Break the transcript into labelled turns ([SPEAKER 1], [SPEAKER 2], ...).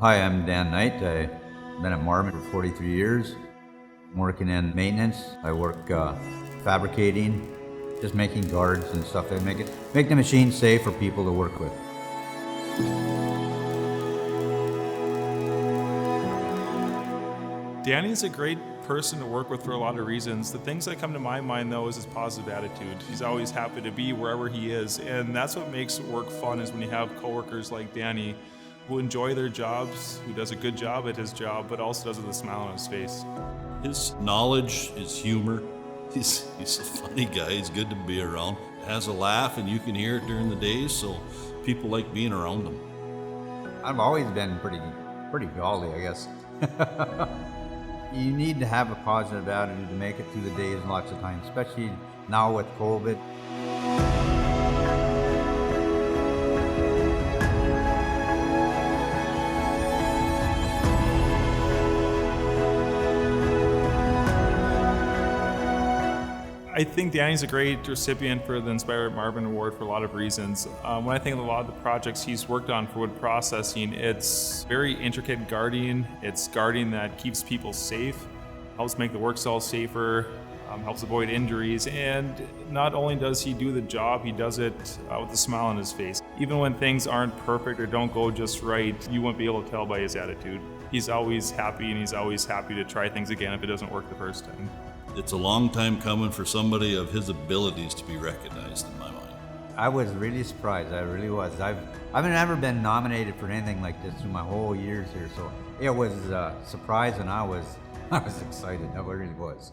[SPEAKER 1] Hi, I'm Dan Knight. I've been at Marvin for 43 years. I'm working in maintenance. I work fabricating, just making guards and stuff that make the machine safe for people to work with.
[SPEAKER 2] Danny's a great person to work with for a lot of reasons. The things that come to my mind, though, is his positive attitude. He's always happy to be wherever he is, and that's what makes work fun, is when you have coworkers like Danny who enjoy their jobs, who does a good job at his job, but also does it with a smile on his face.
[SPEAKER 3] His knowledge, his humor, he's a funny guy. He's good to be around. Has a laugh, and you can hear it during the day, so people like being around him.
[SPEAKER 1] I've always been pretty jolly, I guess. You need to have a positive attitude to make it through the days lots of times, especially now with COVID.
[SPEAKER 2] I think Danny's a great recipient for the People At Marvin Award for a lot of reasons. When I think of a lot of the projects he's worked on for wood processing, it's very intricate guarding. It's guarding that keeps people safe, helps make the work cell safer, helps avoid injuries, and not only does he do the job, he does it with a smile on his face. Even when things aren't perfect or don't go just right, you won't be able to tell by his attitude. He's always happy, and he's always happy to try things again if it doesn't work the first time.
[SPEAKER 3] It's a long time coming for somebody of his abilities to be recognized, in my mind.
[SPEAKER 1] I was really surprised. I really was. I've never been nominated for anything like this through my whole years here, so it was a surprise, and I was excited. I really was.